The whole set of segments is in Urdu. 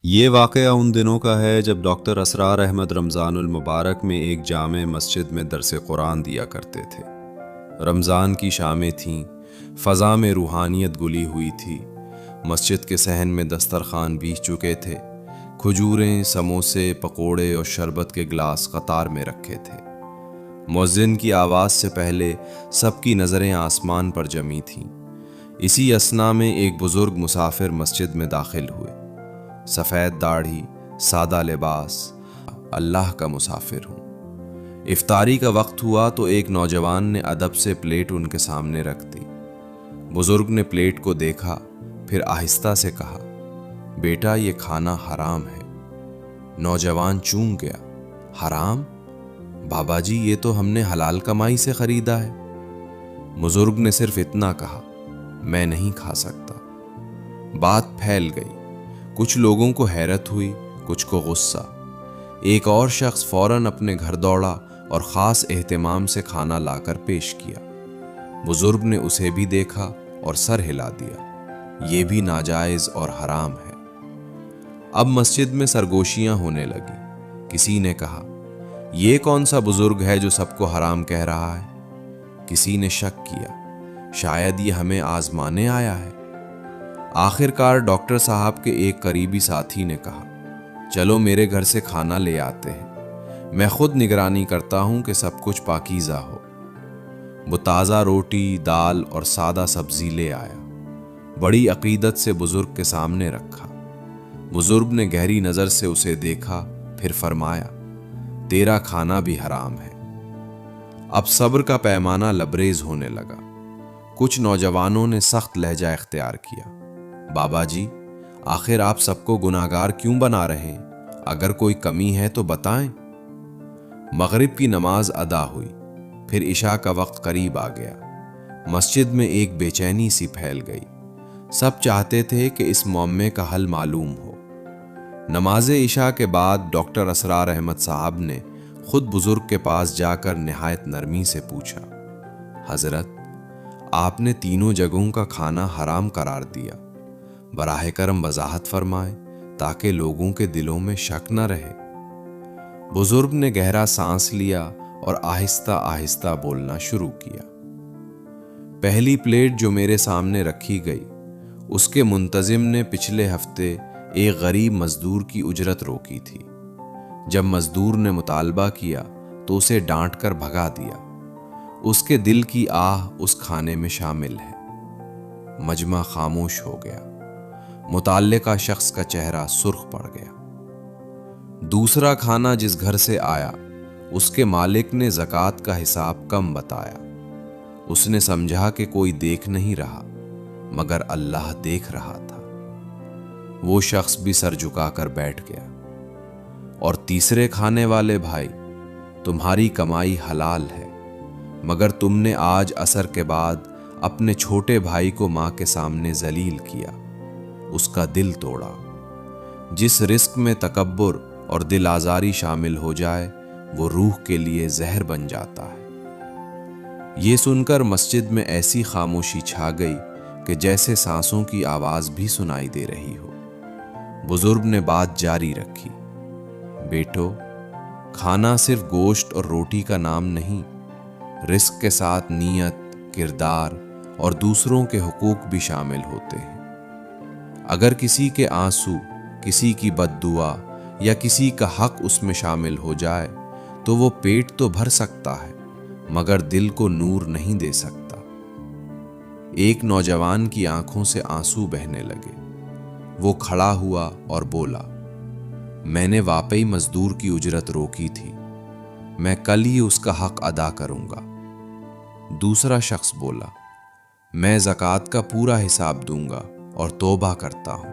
یہ واقعہ ان دنوں کا ہے جب ڈاکٹر اسرار احمد رمضان المبارک میں ایک جامع مسجد میں درس قرآن دیا کرتے تھے۔ رمضان کی شامیں تھیں، فضا میں روحانیت گلی ہوئی تھی، مسجد کے صحن میں دسترخوان بیچ چکے تھے، کھجوریں، سموسے، پکوڑے اور شربت کے گلاس قطار میں رکھے تھے۔ مؤذن کی آواز سے پہلے سب کی نظریں آسمان پر جمی تھیں۔ اسی اثنا میں ایک بزرگ مسافر مسجد میں داخل ہوئے۔ سفید داڑھی، سادہ لباس، اللہ کا مسافر ہوں۔ افطاری کا وقت ہوا تو ایک نوجوان نے ادب سے پلیٹ ان کے سامنے رکھ دی۔ بزرگ نے پلیٹ کو دیکھا، پھر آہستہ سے کہا، بیٹا یہ کھانا حرام ہے۔ نوجوان چونک گیا، حرام؟ بابا جی یہ تو ہم نے حلال کمائی سے خریدا ہے۔ بزرگ نے صرف اتنا کہا، میں نہیں کھا سکتا۔ بات پھیل گئی، کچھ لوگوں کو حیرت ہوئی، کچھ کو غصہ۔ ایک اور شخص فوراً اپنے گھر دوڑا اور خاص اہتمام سے کھانا لا کر پیش کیا۔ بزرگ نے اسے بھی دیکھا اور سر ہلا دیا، یہ بھی ناجائز اور حرام ہے۔ اب مسجد میں سرگوشیاں ہونے لگی۔ کسی نے کہا، یہ کون سا بزرگ ہے جو سب کو حرام کہہ رہا ہے؟ کسی نے شک کیا، شاید یہ ہمیں آزمانے آیا ہے۔ آخر کار ڈاکٹر صاحب کے ایک قریبی ساتھی نے کہا، چلو میرے گھر سے کھانا لے آتے ہیں، میں خود نگرانی کرتا ہوں کہ سب کچھ پاکیزہ ہو۔ وہ تازہ روٹی، دال اور سادہ سبزی لے آیا، بڑی عقیدت سے بزرگ کے سامنے رکھا۔ بزرگ نے گہری نظر سے اسے دیکھا، پھر فرمایا، تیرا کھانا بھی حرام ہے۔ اب صبر کا پیمانہ لبریز ہونے لگا۔ کچھ نوجوانوں نے سخت لہجہ اختیار کیا، بابا جی آخر آپ سب کو گناہگار کیوں بنا رہے ہیں؟ اگر کوئی کمی ہے تو بتائیں۔ مغرب کی نماز ادا ہوئی، پھر عشاء کا وقت قریب آ گیا۔ مسجد میں ایک بے چینی سی پھیل گئی، سب چاہتے تھے کہ اس معمے کا حل معلوم ہو۔ نماز عشاء کے بعد ڈاکٹر اسرار احمد صاحب نے خود بزرگ کے پاس جا کر نہایت نرمی سے پوچھا، حضرت آپ نے تینوں جگہوں کا کھانا حرام قرار دیا، براہ کرم وضاحت فرمائیں تاکہ لوگوں کے دلوں میں شک نہ رہے۔ بزرگ نے گہرا سانس لیا اور آہستہ آہستہ بولنا شروع کیا۔ پہلی پلیٹ جو میرے سامنے رکھی گئی، اس کے منتظم نے پچھلے ہفتے ایک غریب مزدور کی اجرت روکی تھی۔ جب مزدور نے مطالبہ کیا تو اسے ڈانٹ کر بھگا دیا۔ اس کے دل کی آہ اس کھانے میں شامل ہے۔ مجمع خاموش ہو گیا، متعلقہ شخص کا چہرہ سرخ پڑ گیا۔ دوسرا کھانا جس گھر سے آیا، اس کے مالک نے زکوٰۃ کا حساب کم بتایا۔ اس نے سمجھا کہ کوئی دیکھ نہیں رہا، مگر اللہ دیکھ رہا تھا۔ وہ شخص بھی سر جھکا کر بیٹھ گیا۔ اور تیسرے کھانے والے بھائی، تمہاری کمائی حلال ہے، مگر تم نے آج عصر کے بعد اپنے چھوٹے بھائی کو ماں کے سامنے ذلیل کیا، اس کا دل توڑا۔ جس رزق میں تکبر اور دل آزاری شامل ہو جائے، وہ روح کے لیے زہر بن جاتا ہے۔ یہ سن کر مسجد میں ایسی خاموشی چھا گئی کہ جیسے سانسوں کی آواز بھی سنائی دے رہی ہو۔ بزرگ نے بات جاری رکھی، بیٹو کھانا صرف گوشت اور روٹی کا نام نہیں، رزق کے ساتھ نیت، کردار اور دوسروں کے حقوق بھی شامل ہوتے ہیں۔ اگر کسی کے آنسو، کسی کی بد دعا یا کسی کا حق اس میں شامل ہو جائے تو وہ پیٹ تو بھر سکتا ہے، مگر دل کو نور نہیں دے سکتا۔ ایک نوجوان کی آنکھوں سے آنسو بہنے لگے۔ وہ کھڑا ہوا اور بولا، میں نے واقعی مزدور کی اجرت روکی تھی، میں کل ہی اس کا حق ادا کروں گا۔ دوسرا شخص بولا، میں زکوٰۃ کا پورا حساب دوں گا اور توبہ کرتا ہوں۔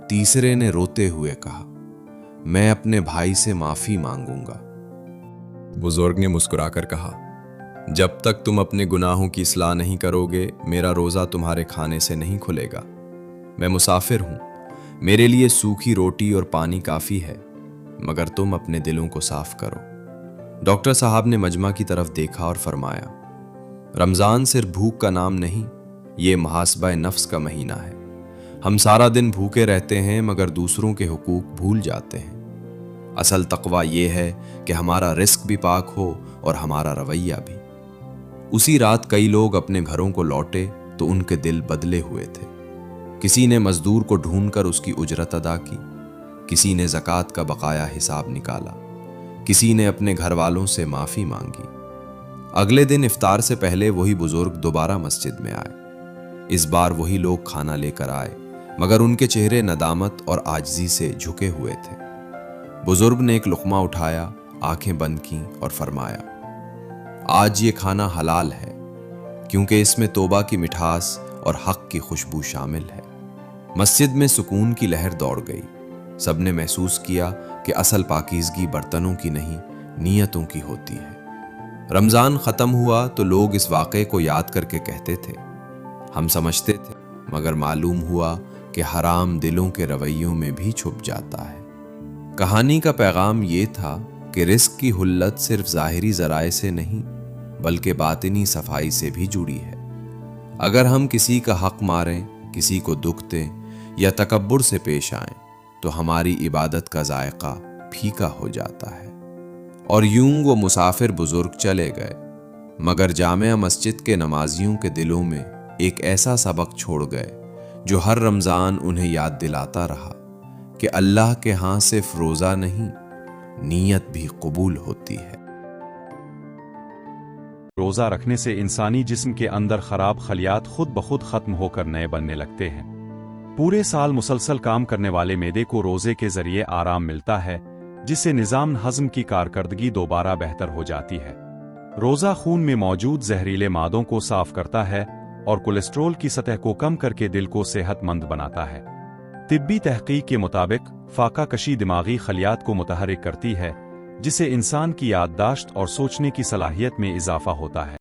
تیسرے نے روتے ہوئے کہا، میں اپنے بھائی سے معافی مانگوں گا۔ بزرگ نے مسکرا کر کہا، جب تک تم اپنے گناہوں کی اصلاح نہیں کرو گے، میرا روزہ تمہارے کھانے سے نہیں کھلے گا۔ میں مسافر ہوں، میرے لیے سوکھی روٹی اور پانی کافی ہے، مگر تم اپنے دلوں کو صاف کرو۔ ڈاکٹر صاحب نے مجمع کی طرف دیکھا اور فرمایا، رمضان صرف بھوک کا نام نہیں، یہ محاسبہ نفس کا مہینہ ہے۔ ہم سارا دن بھوکے رہتے ہیں مگر دوسروں کے حقوق بھول جاتے ہیں۔ اصل تقویٰ یہ ہے کہ ہمارا رزق بھی پاک ہو اور ہمارا رویہ بھی۔ اسی رات کئی لوگ اپنے گھروں کو لوٹے تو ان کے دل بدلے ہوئے تھے۔ کسی نے مزدور کو ڈھونڈ کر اس کی اجرت ادا کی، کسی نے زکوٰۃ کا بقایا حساب نکالا، کسی نے اپنے گھر والوں سے معافی مانگی۔ اگلے دن افطار سے پہلے وہی بزرگ دوبارہ مسجد میں آئے۔ اس بار وہی لوگ کھانا لے کر آئے مگر ان کے چہرے ندامت اور عاجزی سے جھکے ہوئے تھے۔ بزرگ نے ایک لقمہ اٹھایا، آنکھیں بند کیں اور فرمایا، آج یہ کھانا حلال ہے کیونکہ اس میں توبہ کی مٹھاس اور حق کی خوشبو شامل ہے۔ مسجد میں سکون کی لہر دوڑ گئی۔ سب نے محسوس کیا کہ اصل پاکیزگی برتنوں کی نہیں، نیتوں کی ہوتی ہے۔ رمضان ختم ہوا تو لوگ اس واقعے کو یاد کر کے کہتے تھے، ہم سمجھتے تھے مگر معلوم ہوا کہ حرام دلوں کے رویوں میں بھی چھپ جاتا ہے۔ کہانی کا پیغام یہ تھا کہ رزق کی حلت صرف ظاہری ذرائع سے نہیں بلکہ باطنی صفائی سے بھی جڑی ہے۔ اگر ہم کسی کا حق ماریں، کسی کو دکھ دیں یا تکبر سے پیش آئیں تو ہماری عبادت کا ذائقہ پھیکا ہو جاتا ہے۔ اور یوں وہ مسافر بزرگ چلے گئے مگر جامع مسجد کے نمازیوں کے دلوں میں ایک ایسا سبق چھوڑ گئے جو ہر رمضان انہیں یاد دلاتا رہا کہ اللہ کے ہاں صرف روزہ نہیں، نیت بھی قبول ہوتی ہے۔ روزہ رکھنے سے انسانی جسم کے اندر خراب خلیات خود بخود ختم ہو کر نئے بننے لگتے ہیں۔ پورے سال مسلسل کام کرنے والے معدے کو روزے کے ذریعے آرام ملتا ہے، جس سے نظام ہضم کی کارکردگی دوبارہ بہتر ہو جاتی ہے۔ روزہ خون میں موجود زہریلے مادوں کو صاف کرتا ہے اور کولیسٹرول کی سطح کو کم کر کے دل کو صحت مند بناتا ہے۔ طبی تحقیق کے مطابق فاقہ کشی دماغی خلیات کو متحرک کرتی ہے، جس سے انسان کی یادداشت اور سوچنے کی صلاحیت میں اضافہ ہوتا ہے۔